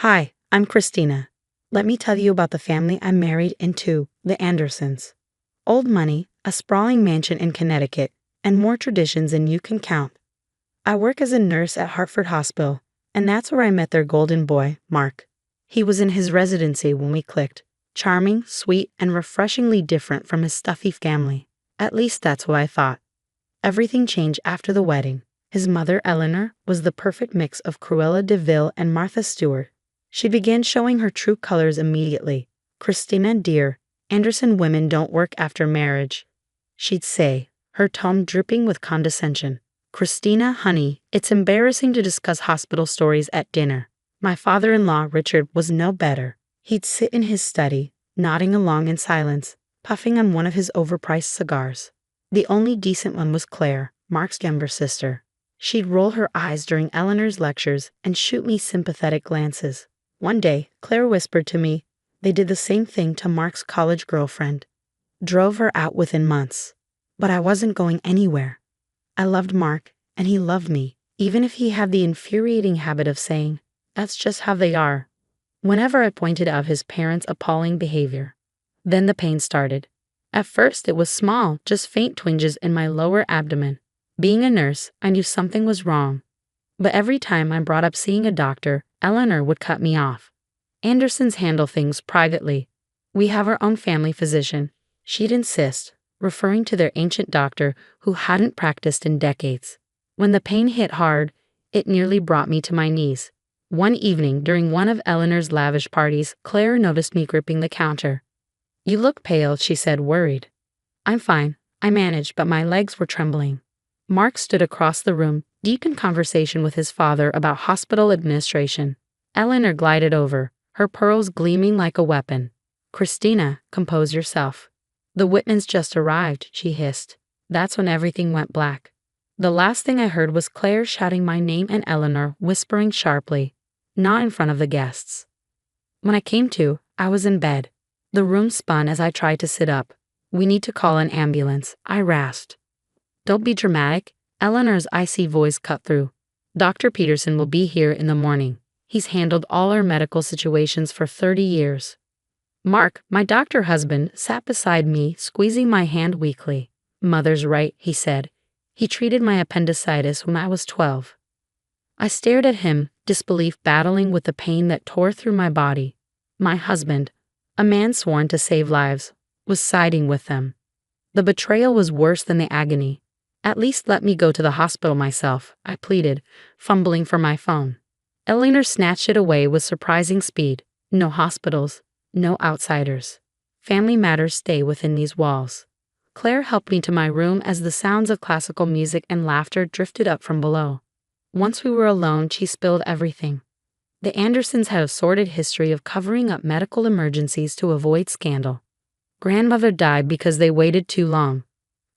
Hi, I'm Christina. Let me tell you about the family I'm married into, the Andersons. Old money, a sprawling mansion in Connecticut, and more traditions than you can count. I work as a nurse at Hartford Hospital, and that's where I met their golden boy, Mark. He was in his residency when we clicked. Charming, sweet, and refreshingly different from his stuffy family. At least that's what I thought. Everything changed after the wedding. His mother, Eleanor, was the perfect mix of Cruella de Vil and Martha Stewart. She began showing her true colors immediately. Christina, dear, Anderson women don't work after marriage, she'd say, her tone dripping with condescension. Christina, honey, it's embarrassing to discuss hospital stories at dinner. My father-in-law, Richard, was no better. He'd sit in his study, nodding along in silence, puffing on one of his overpriced cigars. The only decent one was Claire, Mark's younger sister. She'd roll her eyes during Eleanor's lectures and shoot me sympathetic glances. One day, Claire whispered to me, they did the same thing to Mark's college girlfriend. Drove her out within months. But I wasn't going anywhere. I loved Mark, and he loved me, even if he had the infuriating habit of saying, that's just how they are, whenever I pointed out his parents' appalling behavior. Then the pain started. At first it was small, just faint twinges in my lower abdomen. Being a nurse, I knew something was wrong. But every time I brought up seeing a doctor, Eleanor would cut me off. Andersons handle things privately. We have our own family physician, she'd insist, referring to their ancient doctor who hadn't practiced in decades. When the pain hit hard, it nearly brought me to my knees. One evening during one of Eleanor's lavish parties, Claire noticed me gripping the counter. You look pale, she said, worried. I'm fine, I managed, but my legs were trembling. Mark stood across the room, deep in conversation with his father about hospital administration. Eleanor glided over, her pearls gleaming like a weapon. Christina, compose yourself. The Whitmans just arrived, she hissed. That's when everything went black. The last thing I heard was Claire shouting my name and Eleanor whispering sharply, not in front of the guests. When I came to, I was in bed. The room spun as I tried to sit up. We need to call an ambulance, I rasped. Don't be dramatic, Eleanor's icy voice cut through. Dr. Peterson will be here in the morning. He's handled all our medical situations for 30 years. Mark, my doctor husband, sat beside me, squeezing my hand weakly. Mother's right, he said. He treated my appendicitis when I was 12. I stared at him, disbelief battling with the pain that tore through my body. My husband, a man sworn to save lives, was siding with them. The betrayal was worse than the agony. At least let me go to the hospital myself, I pleaded, fumbling for my phone. Eleanor snatched it away with surprising speed. No hospitals, no outsiders. Family matters stay within these walls. Claire helped me to my room as the sounds of classical music and laughter drifted up from below. Once we were alone, she spilled everything. The Andersons had a sordid history of covering up medical emergencies to avoid scandal. Grandmother died because they waited too long.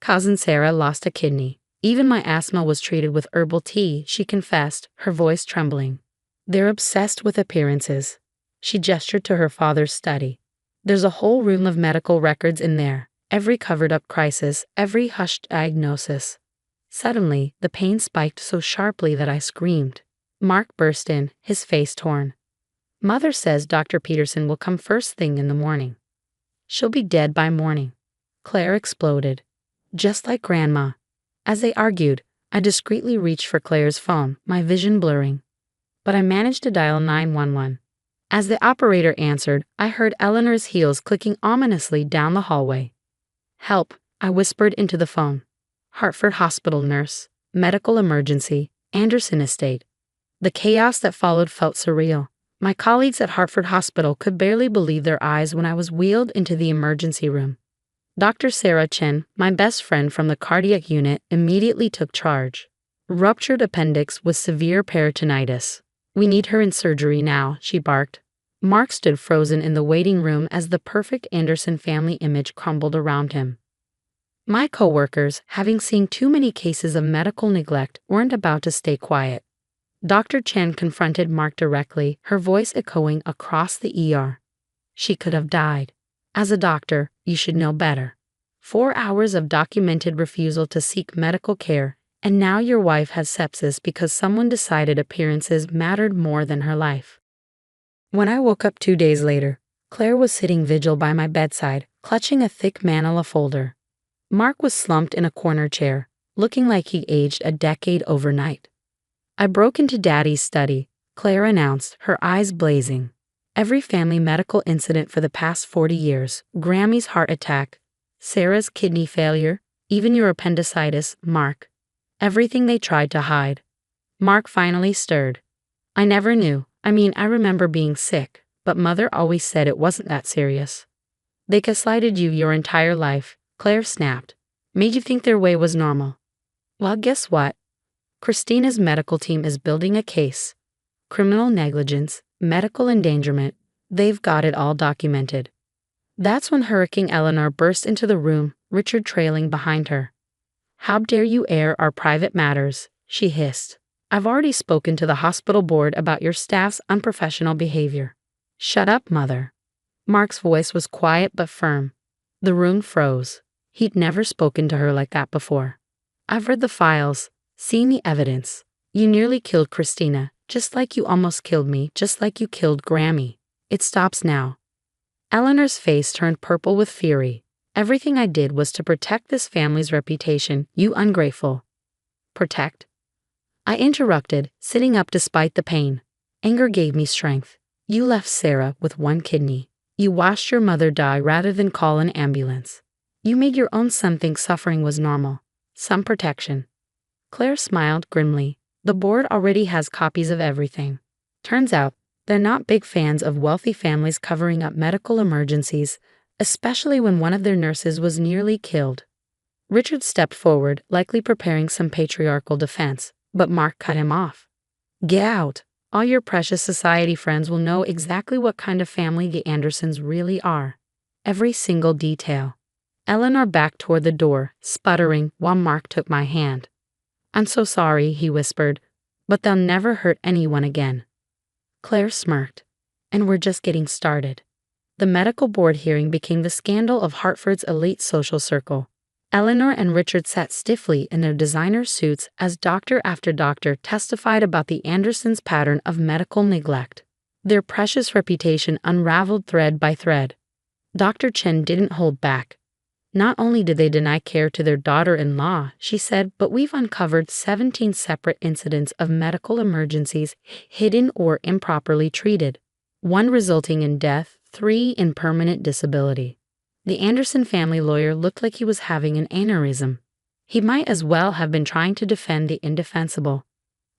Cousin Sarah lost a kidney. Even my asthma was treated with herbal tea, she confessed, her voice trembling. They're obsessed with appearances. She gestured to her father's study. There's a whole room of medical records in there, every covered-up crisis, every hushed diagnosis. Suddenly, the pain spiked so sharply that I screamed. Mark burst in, his face torn. Mother says Dr. Peterson will come first thing in the morning. She'll be dead by morning. Claire exploded. Just like Grandma. As they argued, I discreetly reached for Claire's phone, my vision blurring. But I managed to dial 911. As the operator answered, I heard Eleanor's heels clicking ominously down the hallway. Help, I whispered into the phone. Hartford Hospital nurse, medical emergency, Anderson estate. The chaos that followed felt surreal. My colleagues at Hartford Hospital could barely believe their eyes when I was wheeled into the emergency room. Dr. Sarah Chen, my best friend from the cardiac unit, immediately took charge. Ruptured appendix with severe peritonitis. We need her in surgery now, she barked. Mark stood frozen in the waiting room as the perfect Anderson family image crumbled around him. My coworkers, having seen too many cases of medical neglect, weren't about to stay quiet. Dr. Chen confronted Mark directly, her voice echoing across the ER. She could have died. As a doctor, you should know better. 4 hours of documented refusal to seek medical care, and now your wife has sepsis because someone decided appearances mattered more than her life. When I woke up 2 days later, Claire was sitting vigil by my bedside, clutching a thick manila folder. Mark was slumped in a corner chair, looking like he aged a decade overnight. I broke into Daddy's study, Claire announced, her eyes blazing. Every family medical incident for the past 40 years, Grammy's heart attack, Sarah's kidney failure, even your appendicitis, Mark. Everything they tried to hide. Mark finally stirred. I never knew. I remember being sick, but Mother always said it wasn't that serious. They gaslighted you your entire life, Claire snapped. Made you think their way was normal. Well, guess what? Christina's medical team is building a case. Criminal negligence, medical endangerment, they've got it all documented. That's when Hurricane Eleanor burst into the room, Richard trailing behind her. How dare you air our private matters, she hissed. I've already spoken to the hospital board about your staff's unprofessional behavior. Shut up, Mother. Mark's voice was quiet but firm. The room froze. He'd never spoken to her like that before. I've read the files, seen the evidence. You nearly killed Christina, just like you almost killed me, just like you killed Grammy. It stops now. Eleanor's face turned purple with fury. Everything I did was to protect this family's reputation, you ungrateful. Protect? I interrupted, sitting up despite the pain. Anger gave me strength. You left Sarah with one kidney. You watched your mother die rather than call an ambulance. You made your own son think suffering was normal. Some protection. Claire smiled grimly. The board already has copies of everything. Turns out, they're not big fans of wealthy families covering up medical emergencies, especially when one of their nurses was nearly killed. Richard stepped forward, likely preparing some patriarchal defense, but Mark cut him off. Get out. All your precious society friends will know exactly what kind of family the Andersons really are. Every single detail. Eleanor backed toward the door, sputtering, while Mark took my hand. I'm so sorry, he whispered, but they'll never hurt anyone again. Claire smirked. And we're just getting started. The medical board hearing became the scandal of Hartford's elite social circle. Eleanor and Richard sat stiffly in their designer suits as doctor after doctor testified about the Andersons' pattern of medical neglect. Their precious reputation unraveled thread by thread. Dr. Chen didn't hold back. Not only did they deny care to their daughter-in-law, she said, but we've uncovered 17 separate incidents of medical emergencies hidden or improperly treated, 1 resulting in death, 3 in permanent disability. The Anderson family lawyer looked like he was having an aneurysm. He might as well have been trying to defend the indefensible.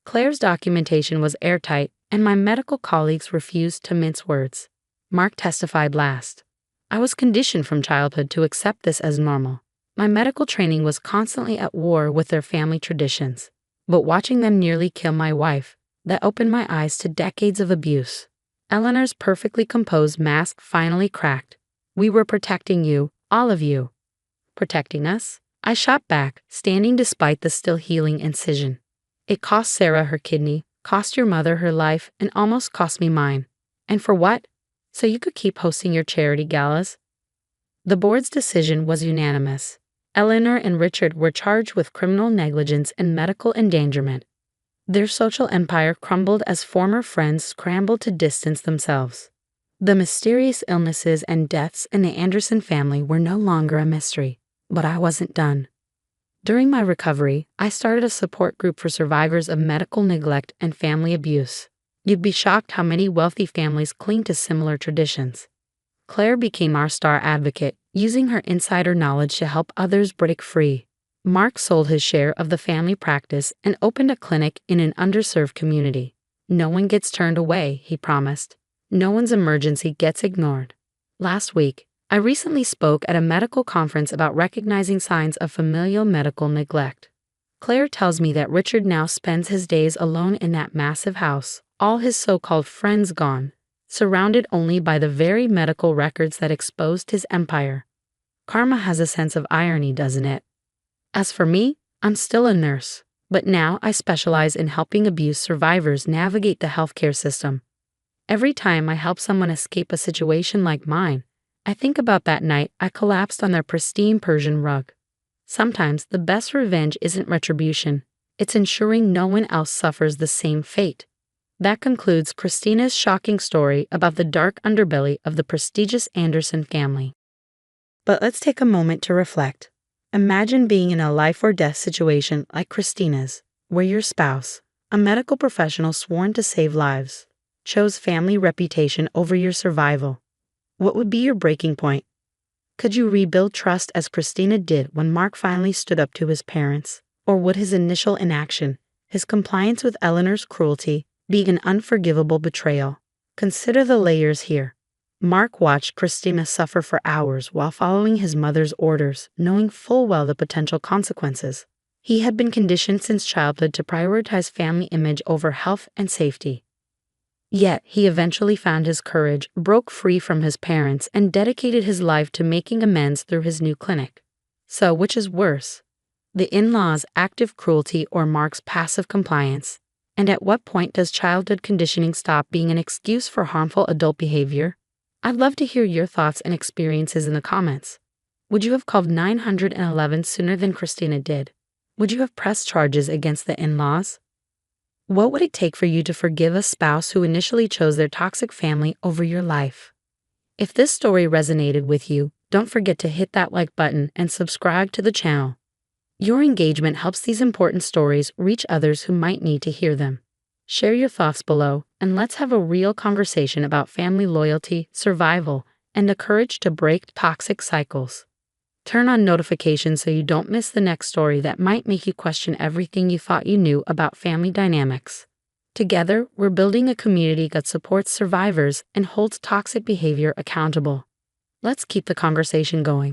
Claire's documentation was airtight, and my medical colleagues refused to mince words. Mark testified last. I was conditioned from childhood to accept this as normal. My medical training was constantly at war with their family traditions. But watching them nearly kill my wife, that opened my eyes to decades of abuse. Eleanor's perfectly composed mask finally cracked. We were protecting you, all of you. Protecting us? I shot back, standing despite the still healing incision. It cost Sarah her kidney, cost your mother her life, and almost cost me mine. And for what? So you could keep hosting your charity galas? The board's decision was unanimous. Eleanor and Richard were charged with criminal negligence and medical endangerment. Their social empire crumbled as former friends scrambled to distance themselves. The mysterious illnesses and deaths in the Anderson family were no longer a mystery, but I wasn't done. During my recovery, I started a support group for survivors of medical neglect and family abuse. You'd be shocked how many wealthy families cling to similar traditions. Claire became our star advocate, using her insider knowledge to help others break free. Mark sold his share of the family practice and opened a clinic in an underserved community. No one gets turned away, he promised. No one's emergency gets ignored. Last week, I recently spoke at a medical conference about recognizing signs of familial medical neglect. Claire tells me that Richard now spends his days alone in that massive house, all his so-called friends gone, surrounded only by the very medical records that exposed his empire. Karma has a sense of irony, doesn't it? As for me, I'm still a nurse, but now I specialize in helping abuse survivors navigate the healthcare system. Every time I help someone escape a situation like mine, I think about that night I collapsed on their pristine Persian rug. Sometimes the best revenge isn't retribution, it's ensuring no one else suffers the same fate. That concludes Christina's shocking story about the dark underbelly of the prestigious Anderson family. But let's take a moment to reflect. Imagine being in a life or death situation like Christina's, where your spouse, a medical professional sworn to save lives, chose family reputation over your survival. What would be your breaking point? Could you rebuild trust as Christina did when Mark finally stood up to his parents? Or would his initial inaction, his compliance with Eleanor's cruelty, be an unforgivable betrayal? Consider the layers here. Mark watched Christina suffer for hours while following his mother's orders, knowing full well the potential consequences. He had been conditioned since childhood to prioritize family image over health and safety. Yet, he eventually found his courage, broke free from his parents, and dedicated his life to making amends through his new clinic. So, which is worse? The in-laws' active cruelty or Mark's passive compliance? And at what point does childhood conditioning stop being an excuse for harmful adult behavior? I'd love to hear your thoughts and experiences in the comments. Would you have called 911 sooner than Christina did? Would you have pressed charges against the in-laws? What would it take for you to forgive a spouse who initially chose their toxic family over your life? If this story resonated with you, don't forget to hit that like button and subscribe to the channel. Your engagement helps these important stories reach others who might need to hear them. Share your thoughts below, and let's have a real conversation about family loyalty, survival, and the courage to break toxic cycles. Turn on notifications so you don't miss the next story that might make you question everything you thought you knew about family dynamics. Together, we're building a community that supports survivors and holds toxic behavior accountable. Let's keep the conversation going.